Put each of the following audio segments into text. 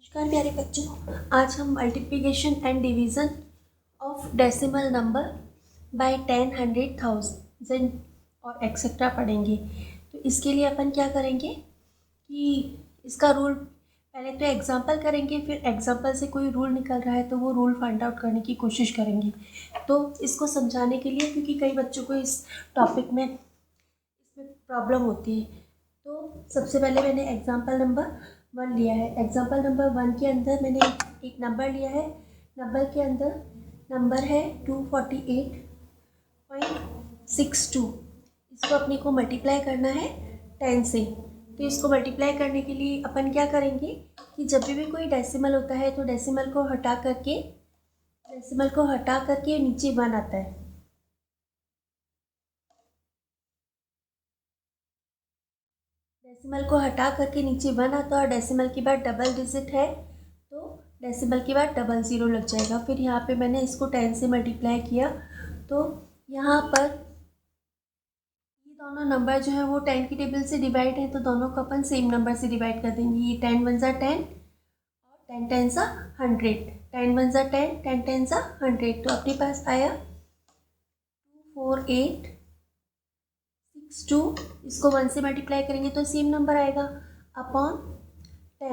नमस्कार प्यारे बच्चों, आज हम multiplication and division of decimal number by 10, 100, 1000 और एक्सेट्रा पढ़ेंगे। तो इसके लिए अपन क्या करेंगे कि इसका रूल पहले तो एग्जांपल करेंगे, फिर एग्जांपल से कोई रूल निकल रहा है तो वो रूल फाइंड आउट करने की कोशिश करेंगे। तो इसको समझाने के लिए, क्योंकि कई बच्चों को इस टॉपिक में इसमें प्रॉब्लम होती है, तो सबसे पहले मैंने एग्जांपल नंबर 1 लिया है। एग्जांपल नंबर 1 के अंदर मैंने एक नंबर लिया है। नंबर के अंदर नंबर है 248.62। इसको अपने को मल्टीप्लाई करना है 10 से। तो इसको मल्टीप्लाई करने के लिए अपन क्या करेंगे कि जब भी कोई डेसिमल होता है तो डेसिमल को हटा करके नीचे 1 आता है। डेसिमल को हटा करके नीचे 1 आता है और डेसिमल के बाद डबल डिजिट है तो डेसिमल के बाद 00 लग जाएगा। फिर यहाँ पे मैंने इसको 10 से मल्टीप्लाई किया तो यहाँ पर ये दोनों नंबर जो है वो 10 की टेबल से डिवाइड है, तो दोनों को अपन सेम नंबर से डिवाइड कर देंगे। ये 10 1 ज़ा 10 और 10 10 ज़ा 100। 10 1 ज़ा 10, 10 10 ज़ा 100। तो अपने पास आया 248.62। इसको 1 से मल्टीप्लाई करेंगे तो सेम नंबर आएगा अपॉन 10। तो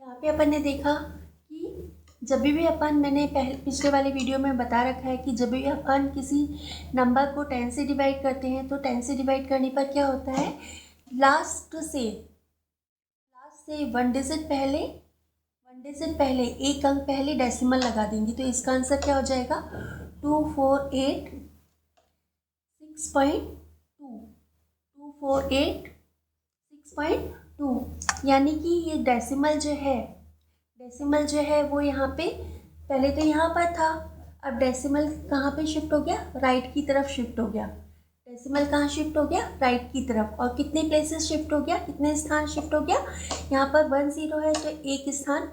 यहाँ पे अपन ने देखा कि जब भी अपन, मैंने पिछले वाले वीडियो में बता रखा है कि जब भी अपन किसी नंबर को 10 से डिवाइड करते हैं तो 10 से डिवाइड करने पर क्या होता है, लास्ट से 1 डिजिट पहले एक अंक पहले डेसिमल लगा देंगे। तो इसका आंसर क्या हो जाएगा 248.6.2। यानी कि ये डेसिमल जो है वो यहाँ पे पहले तो यहाँ पर था, अब डेसिमल कहाँ पे शिफ्ट हो गया, राइट की तरफ शिफ्ट हो गया। डेसिमल कहाँ शिफ्ट हो गया, राइट की तरफ। और कितने प्लेसेस शिफ्ट हो गया, कितने स्थान शिफ्ट हो गया, यहाँ पर 1 0 है तो एक स्थान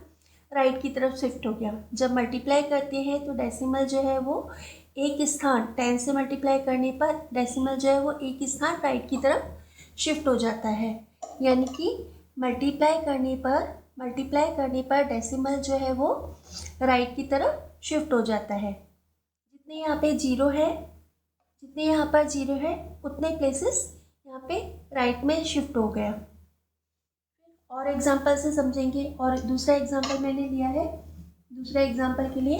राइट की तरफ शिफ्ट हो गया। जब मल्टीप्लाई करते हैं तो डेसिमल जो है वो एक स्थान 10 से मल्टीप्लाई करने पर डेसिमल जो है वो एक स्थान राइट की तरफ शिफ्ट हो जाता है। यानी कि मल्टीप्लाई करने पर डेसिमल जो है वो राइट की तरफ शिफ्ट हो जाता है। जितने यहाँ पर जीरो है उतने प्लेसेस यहाँ पे राइट में शिफ्ट हो गया। और एग्जांपल से समझेंगे। और दूसरा एग्जांपल मैंने लिया है, दूसरा एग्जांपल के लिए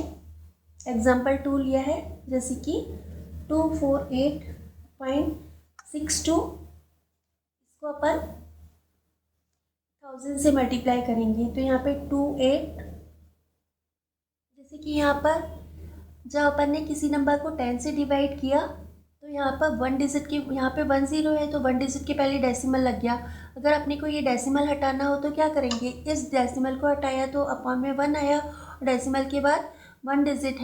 एग्जांपल 2 लिया है, जैसे कि 248.62। इसको अपन 1000 से मल्टीप्लाई करेंगे तो यहाँ पे 28, जैसे कि यहाँ पर जब अपन ने किसी नंबर को 10 से डिवाइड किया तो यहाँ पर 1 डिजिट के, यहाँ पे 1 0 है तो 1 डिजिट के पहले डेसिमल लग गया। अगर अपने को ये डेसिमल हटाना हो तो क्या करेंगे, इस डेसिमल को हटाया तो अपॉन में 1 आया और डेसिमल के बाद 1 डिजिट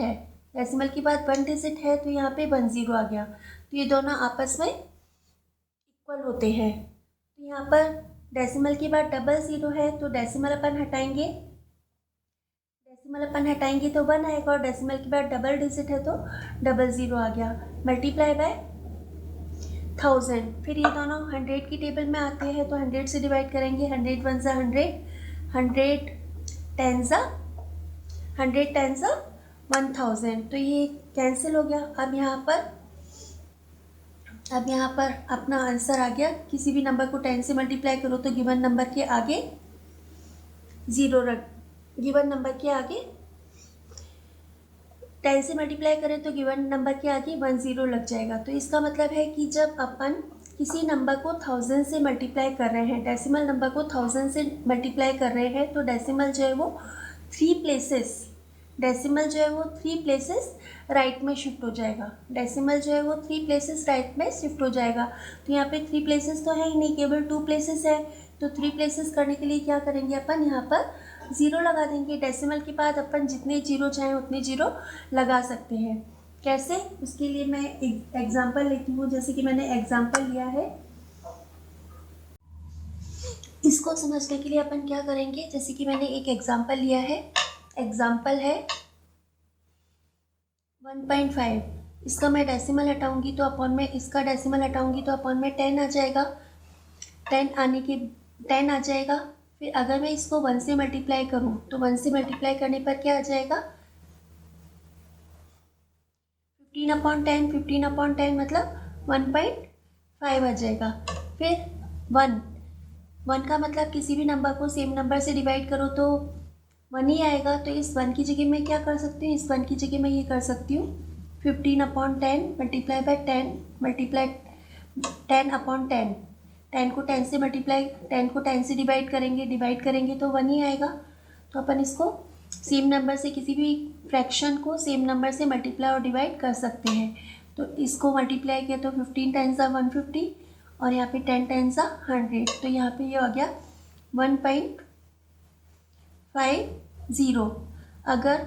है तो यहाँ पे 1 0 आ गया। तो ये दोनों आपस में इक्वल होते हैं। तो यहाँ पर डेसिमल के बाद 00 है तो डेसिमल अपन हटाएंगे तो 1 आएगा और डेसिमल के बाद डबल डिजिट है तो 00 आ गया। Multiply by 1000। फिर ये दोनों 100 की टेबल में आते हैं तो 100 से डिवाइड करेंगे। 100 1 ज़ा 100, 100 10 ज़ा 1000। तो ये कैंसिल हो गया। अब यहाँ पर अपना आंसर आ गया। किसी भी नंबर को 10 से मल्टीप्लाई करो तो गिवन नंबर के आगे 0 रख, गिवन नंबर के आगे 10 से मल्टीप्लाई करें तो गिवन नंबर के आगे 1 0 लग जाएगा। तो इसका मतलब है कि जब अपन किसी नंबर को 1000 से मल्टीप्लाई कर रहे हैं, डेसिमल नंबर को 1000 से मल्टीप्लाई कर रहे हैं तो डेसिमल जो है वो 3 प्लेसेस राइट में शिफ्ट हो जाएगा। तो यहाँ पे 3 प्लेसेस तो है ही नहीं, केवल 2 प्लेसेस है। तो 3 प्लेसेस करने के लिए क्या करेंगे, अपन यहाँ पर 0 लगा देंगे। डेसिमल के बाद अपन जितने 0 चाहें उतने 0 लगा सकते हैं। कैसे, उसके लिए मैं एक एग्जाम्पल लेती हूँ। जैसे कि मैंने एग्जाम्पल लिया है, इसको समझने के लिए अपन क्या करेंगे, जैसे कि मैंने एक एग्जाम्पल लिया है, एग्जाम्पल है 1.5। इसका मैं डेसिमल हटाऊंगी तो अपॉन में, इसका डेसिमल हटाऊंगी तो अपॉन में 10 आ जाएगा। 10 आ जाएगा। फिर अगर मैं इसको 1 से मल्टीप्लाई करूँ तो 1 से मल्टीप्लाई करने पर क्या आ जाएगा, 15/10, 15/10 मतलब 1.5 आ जाएगा। फिर 1 का मतलब किसी भी नंबर को सेम नंबर से डिवाइड करो तो 1 ही आएगा। तो इस 1 की जगह मैं क्या कर सकती हूँ, इस 1 की जगह मैं ये कर सकती हूँ 15/10 मल्टीप्लाई बाय 10 मल्टीप्लाई 10/10। 10 को 10 से मल्टीप्लाई 10 को 10 से डिवाइड करेंगे तो 1 ही आएगा। तो अपन इसको सेम नंबर से किसी भी फ्रैक्शन को सेम नंबर से मल्टीप्लाई और डिवाइड कर सकते हैं। तो इसको मल्टीप्लाई किया तो 15 टाइम्स 150 और यहाँ पे 10 टाइम्स 100। तो यहाँ पे ये आ गया 1.50। अगर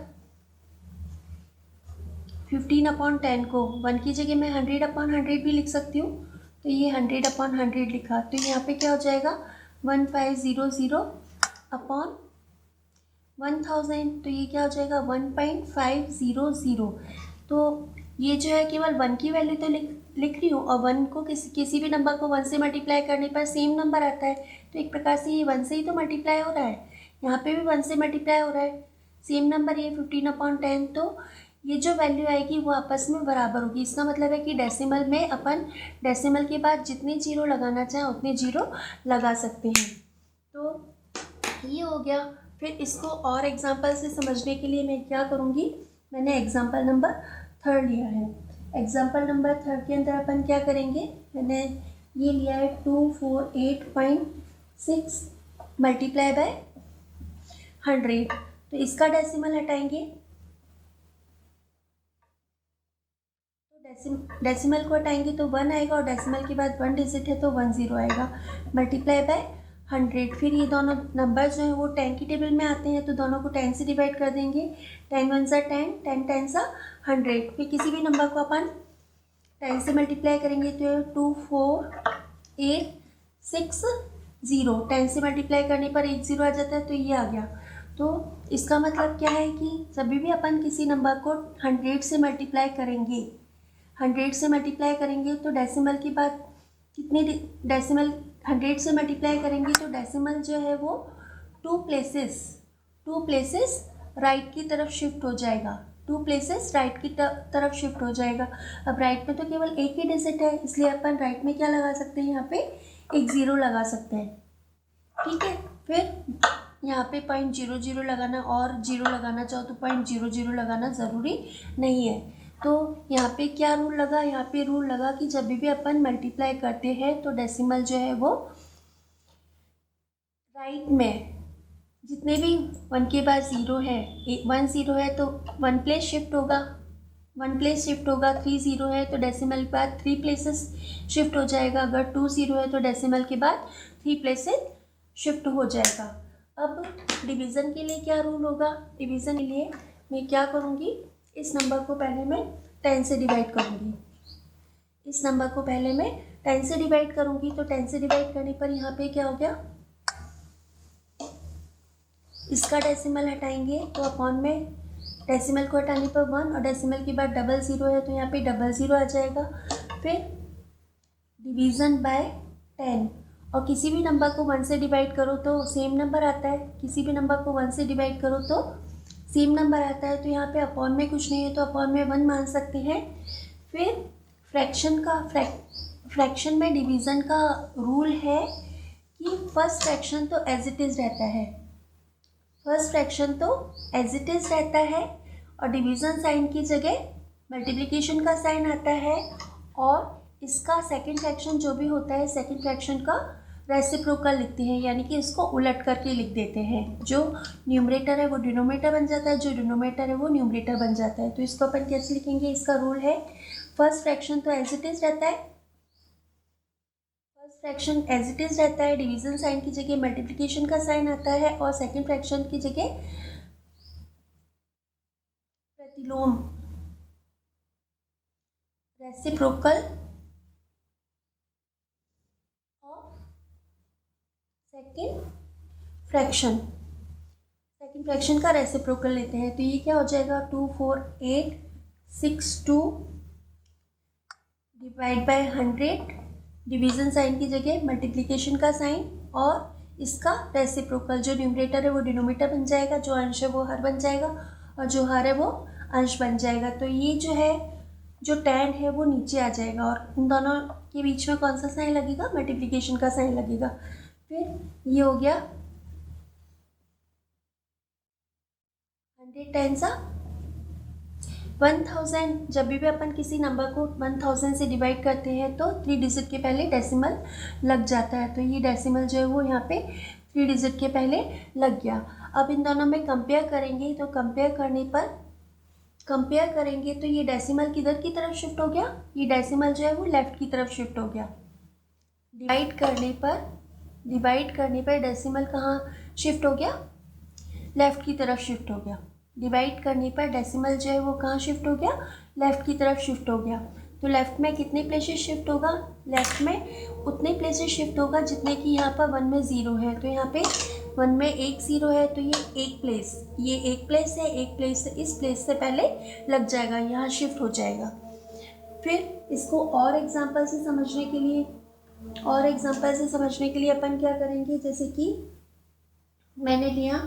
15/10 को 1 की जगह मैं 100/100 भी लिख सकती हूँ। तो ये 100/100 लिखा, तो यहाँ पे क्या हो जाएगा 1500/1000। तो ये क्या हो जाएगा 1.500। तो ये जो है केवल 1 की वैल्यू तो लिख रही हूँ, और 1 को किसी भी नंबर को 1 से मल्टीप्लाई करने पर सेम नंबर आता है। तो एक प्रकार से ये 1 से ही तो मल्टीप्लाई हो रहा है, यहाँ पे भी 1 से मल्टीप्लाई हो रहा है, सेम नंबर ये 15/10। तो ये जो वैल्यू आएगी वो आपस में बराबर होगी। इसका मतलब है कि डेसिमल में अपन डेसिमल के बाद जितने जीरो लगाना चाहें उतने जीरो लगा सकते हैं। तो ये हो गया। फिर इसको और एग्जांपल से समझने के लिए मैं क्या करूँगी, मैंने एग्जांपल नंबर 3 लिया है। एग्जांपल नंबर 3 के अंदर अपन क्या करेंगे, मैंने ये लिया है 248.6 मल्टीप्लाई बाय 100। तो इसका डेसिमल हटाएंगे, तो डेसिमल को हटाएंगे तो 1 आएगा, और डेसिमल के बाद 1 डिजिट है तो 10 आएगा मल्टीप्लाई बाय 100। फिर ये दोनों नंबर जो है वो 10 की टेबल में आते हैं, तो दोनों को 10 से डिवाइड कर देंगे। 10 1 सा 10, 10 10 सा 100। फिर किसी भी नंबर को अपन 10 से मल्टीप्लाई करेंगे तो 24860। 10 से मल्टीप्लाई करने पर 1 0 आ जाता है, तो ये आ गया। तो इसका मतलब क्या है कि जब भी अपन किसी नंबर को 100 से मल्टीप्लाई करेंगे, 100 से मल्टीप्लाई करेंगे तो डेसिमल के बाद कितने डेसिमल 100 से मल्टीप्लाई करेंगे तो डेसिमल जो है वो 2 प्लेसेस राइट की तरफ शिफ्ट हो जाएगा। 2 प्लेसेस राइट की तरफ शिफ्ट हो जाएगा। अब राइट में तो केवल एक ही डिजिट है, इसलिए अपन राइट में क्या लगा सकते हैं, यहाँ पे एक 0 लगा सकते हैं। ठीक है, फिर यहाँ पे 0.00 लगाना, और 0 लगाना चाहो तो 0.00 लगाना ज़रूरी नहीं है। तो यहाँ पे क्या रूल लगा, यहाँ पे रूल लगा कि जब भी अपन मल्टीप्लाई करते हैं तो डेसिमल जो है वो राइट में जितने भी 1 के बाद 0 है, 1 0 है तो 1 प्लेस शिफ्ट होगा, 1 प्लेस शिफ्ट होगा। 3 0 है तो डेसिमल के बाद 3 प्लेसेस शिफ्ट हो जाएगा। अगर 2 0 है तो डेसिमल के बाद 3 प्लेसेस शिफ्ट हो जाएगा। अब डिवीज़न के लिए क्या रूल होगा, डिवीज़न के लिए मैं क्या करूँगी, इस नंबर को पहले मैं 10 से डिवाइड करूँगी। इस नंबर को पहले मैं 10 से डिवाइड करूँगी। तो 10 से डिवाइड करने पर यहाँ पे क्या हो गया, इसका डेसिमल हटाएंगे तो अपॉन में डेसिमल को हटाने पर 1, और डेसिमल के बाद 00 है तो यहाँ पे 00 आ जाएगा। फिर डिवीज़न बाय 10, और किसी भी नंबर को 1 से डिवाइड करो तो सेम नंबर आता है, किसी भी नंबर को 1 से डिवाइड करो तो सेम नंबर आता है। तो यहाँ पे अपॉन में कुछ नहीं है तो अपॉन में 1 मान सकते हैं। फिर फ्रैक्शन में डिवीज़न का रूल है कि फर्स्ट फ्रैक्शन तो एज इट इज़ रहता है, फर्स्ट फ्रैक्शन तो एज इट इज़ रहता है, और डिवीज़न साइन की जगह मल्टीप्लिकेशन का साइन आता है, और इसका सेकंड फ्रैक्शन जो भी होता है सेकंड फ्रैक्शन का रेसिप्रोकल लिखते हैं, यानी कि इसको उलट करके लिख देते हैं। जो न्यूमरेटर है वो डिनोमिनेटर बन जाता है, जो डिनोमिनेटर है वो न्यूमरेटर बन जाता है। तो इसको अपन कैसे लिखेंगे, इसका रूल है फर्स्ट फ्रैक्शन तो एज इट इज़ रहता है, first fraction as it is रहता है, डिवीज़न साइन की जगह मल्टीप्लिकेशन का साइन आता है, और सेकंड फ्रैक्शन की जगह प्रतिलोम रेसिप्रोकल सेकंड फ्रैक्शन का रेसिप्रोकल लेते हैं। तो ये क्या हो जाएगा 24862 डिवाइड बाय 100, डिवीज़न साइन की जगह मल्टीप्लिकेशन का साइन, और इसका रेसिप्रोकल, जो न्यूमरेटर है वो डिनोमिनेटर बन जाएगा, जो अंश है वो हर बन जाएगा, और जो हर है वो अंश बन जाएगा। तो ये जो है, जो tan है वो नीचे आ जाएगा, और इन दोनों के बीच में कौन सा साइन लगेगा? मल्टीप्लिकेशन का साइन लगेगा। फिर ये हो गया 100 टाइम्स 1000। जब भी अपन किसी नंबर को 1000 से डिवाइड करते हैं तो 3 डिजिट के पहले डेसिमल लग जाता है। तो ये डेसिमल जो है वो यहाँ पे 3 डिजिट के पहले लग गया। अब इन दोनों में कंपेयर करेंगे, तो कंपेयर करेंगे तो ये डेसिमल किधर की तरफ शिफ्ट हो गया? ये डेसिमल जो है वो लेफ्ट की तरफ शिफ्ट हो गया। डिवाइड करने पर डेसिमल कहाँ शिफ्ट हो गया? लेफ़्ट की तरफ शिफ्ट हो गया। डिवाइड करने पर डेसिमल जो है वो कहाँ शिफ्ट हो गया? लेफ़्ट की तरफ शिफ्ट हो गया। तो लेफ़्ट में कितने प्लेसेस शिफ्ट होगा? लेफ़्ट में उतने प्लेसेस शिफ्ट होगा जितने कि यहाँ पर 1 में 0 है। तो यहाँ पे 1 में 1 0 है, तो ये एक प्लेस है, एक प्लेस से इस प्लेस से पहले लग जाएगा, यहाँ शिफ्ट हो जाएगा। फिर इसको और एग्जाम्पल से समझने के लिए अपन क्या करेंगे? जैसे कि मैंने लिया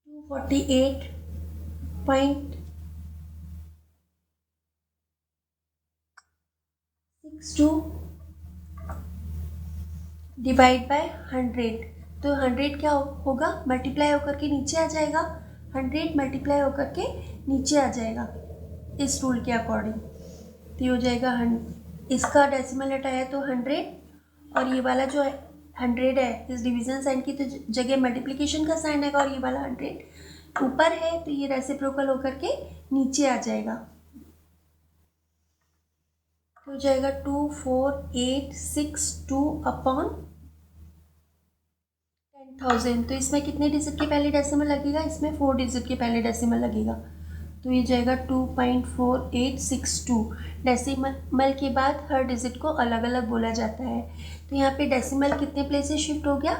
248.62 डिवाइड बाय 100। तो 100 क्या होगा? मल्टीप्लाई होकर के नीचे आ जाएगा। 100 मल्टीप्लाई होकर के नीचे आ जाएगा इस रूल के अकॉर्डिंग। तो ये हो जाएगा इसका डेसिमल हटाया तो 100, और ये वाला जो है 100 है, इस डिवीज़न साइन की तो जगह मल्टीप्लिकेशन का साइन आएगा, और ये वाला 100 ऊपर है तो ये रेसिप्रोकल होकर के नीचे आ जाएगा। तो हो जाएगा 24862 अपॉन 10,000। तो इसमें कितने डिजिट के पहले डेसिमल लगेगा? इसमें 4 डिजिट के पहले डेसिमल लगेगा। तो ये जाएगा 2.4862। डेसिमल के बाद हर डिजिट को अलग अलग बोला जाता है। तो यहाँ पे डेसिमल कितने प्लेसेस शिफ्ट हो गया?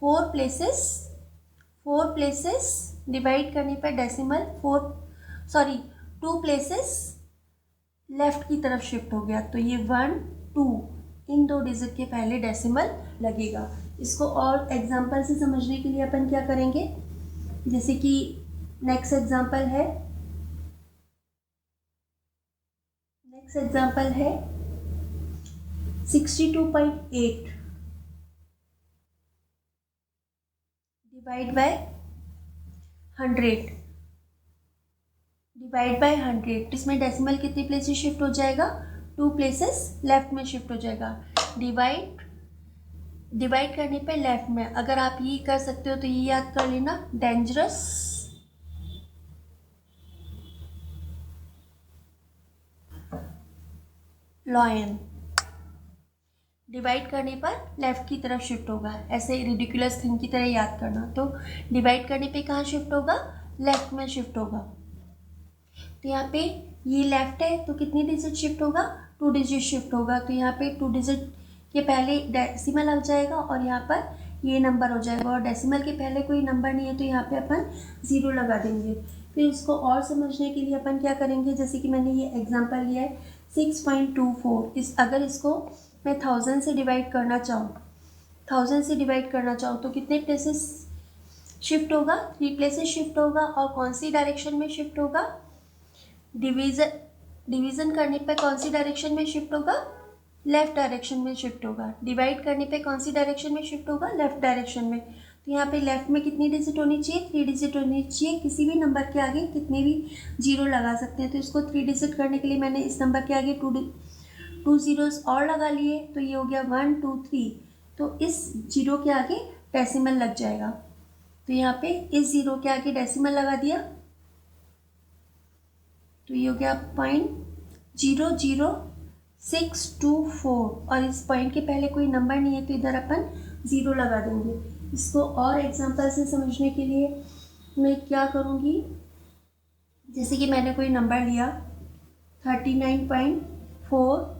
4 प्लेसेस डिवाइड करने पर डेसिमल 2 प्लेसेस लेफ्ट की तरफ शिफ्ट हो गया। तो ये 1 2 इन 2 डिजिट के पहले डेसिमल लगेगा। इसको और एग्जांपल से समझने के लिए अपन क्या करेंगे? जैसे कि नेक्स्ट एग्जांपल है 62.8 डिवाइड बाय 100। इसमें डेसिमल कितने प्लेसेस शिफ्ट हो जाएगा? 2 प्लेसेस लेफ्ट में शिफ्ट हो जाएगा। डिवाइड करने पे लेफ्ट में, अगर आप ये कर सकते हो तो ये याद कर लेना, डेंजरस लॉयन। डिवाइड करने पर लेफ्ट की तरफ शिफ्ट होगा, ऐसे रिडिकुलस थिंग की तरह याद करना। तो डिवाइड करने पे कहाँ शिफ्ट होगा? लेफ्ट में शिफ्ट होगा। तो यहाँ पे ये लेफ्ट है तो कितनी डिजिट शिफ्ट होगा? 2 डिजिट शिफ्ट होगा। तो यहाँ पे 2 डिजिट के पहले डेसिमल लग जाएगा और यहाँ पर ये नंबर हो जाएगा, और डेसिमल के पहले कोई नंबर नहीं है तो यहाँ पे अपन 0 लगा देंगे। फिर इसको और समझने के लिए अपन क्या करेंगे? जैसे कि मैंने ये एग्जांपल लिया है 6.24। अगर इसको मैं 1000 से डिवाइड करना चाहूँ तो कितने प्लेसेस शिफ्ट होगा? 3 प्लेसेस शिफ्ट होगा। और कौन सी डायरेक्शन में शिफ्ट होगा? डिवीज़न करने पे कौन सी डायरेक्शन में शिफ्ट होगा? लेफ़्ट डायरेक्शन में शिफ्ट होगा। डिवाइड करने पे कौन सी डायरेक्शन में शिफ्ट होगा? लेफ़्ट डायरेक्शन में। तो यहाँ पे लेफ़्ट में कितनी डिजिट होनी चाहिए? 3 डिजिट होनी चाहिए। किसी भी नंबर के आगे कितने भी 0 लगा सकते हैं। तो इसको 3 डिजिट करने के लिए मैंने इस नंबर के आगे 2 ज़ीरोज़ और लगा लिए, तो ये हो गया 1 2 3। तो इस 0 के आगे डेसिमल लग जाएगा। तो यहाँ पे इस 0 के आगे डेसिमल लगा दिया, तो ये हो गया 0.00624। और इस पॉइंट के पहले कोई नंबर नहीं है तो इधर अपन 0 लगा देंगे। इसको और एग्जांपल से समझने के लिए मैं क्या करूँगी? जैसे कि मैंने कोई नंबर लिया 39.4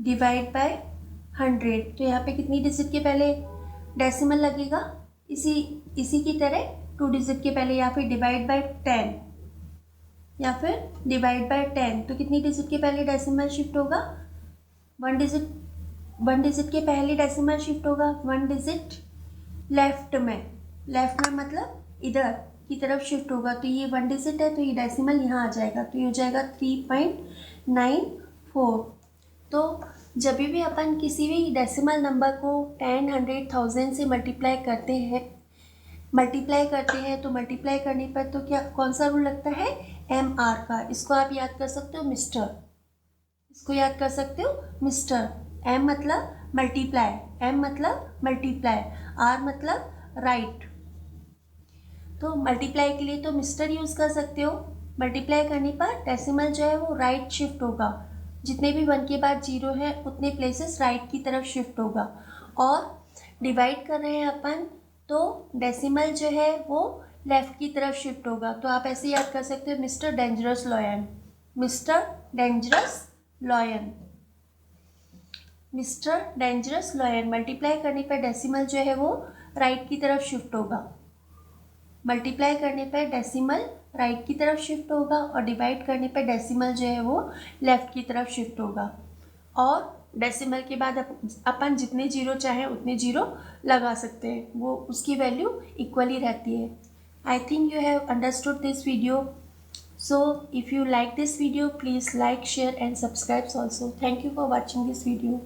डिवाइड बाय 100। तो यहाँ पे कितनी डिजिट के पहले डेसिमल लगेगा? इसी की तरह 2 डिजिट के पहले, या फिर डिवाइड बाय 10। या फिर डिवाइड बाय 10, तो कितनी डिजिट के पहले डेसिमल शिफ्ट होगा? 1 डिजिट के पहले डेसिमल शिफ्ट होगा, 1 डिजिट लेफ्ट में मतलब इधर की तरफ शिफ्ट होगा। तो ये 1 डिजिट है तो ये डेसिमल यहाँ आ जाएगा, तो ये हो जाएगा 3.94। तो जब भी अपन किसी भी डेसिमल नंबर को 10, 100, 1000 से मल्टीप्लाई करते हैं तो मल्टीप्लाई करने पर तो क्या कौन सा रूल लगता है? MR का। इसको आप याद कर सकते हो मिस्टर, M मतलब मल्टीप्लाई, R मतलब राइट। तो मल्टीप्लाई के लिए तो मिस्टर यूज़ कर सकते हो। मल्टीप्लाई करने पर डेसिमल जो है वो राइट शिफ्ट होगा, जितने भी 1 के बाद 0 है उतने प्लेसेस राइट की तरफ शिफ्ट होगा। और डिवाइड कर रहे हैं अपन तो डेसिमल जो है वो लेफ़्ट की तरफ शिफ्ट होगा। तो आप ऐसे याद कर सकते हो मिस्टर डेंजरस लॉयन। मल्टीप्लाई करने पर डेसिमल जो है वो राइट की तरफ शिफ्ट होगा, और डिवाइड करने पर डेसिमल जो है वो लेफ़्ट की तरफ शिफ्ट होगा। और डेसिमल के बाद अपन जितने जीरो चाहें उतने जीरो लगा सकते हैं, वो उसकी वैल्यू इक्वली रहती है। I think you have understood this video. So if you like this video, please like, share and subscribe also. Thank you for watching this video.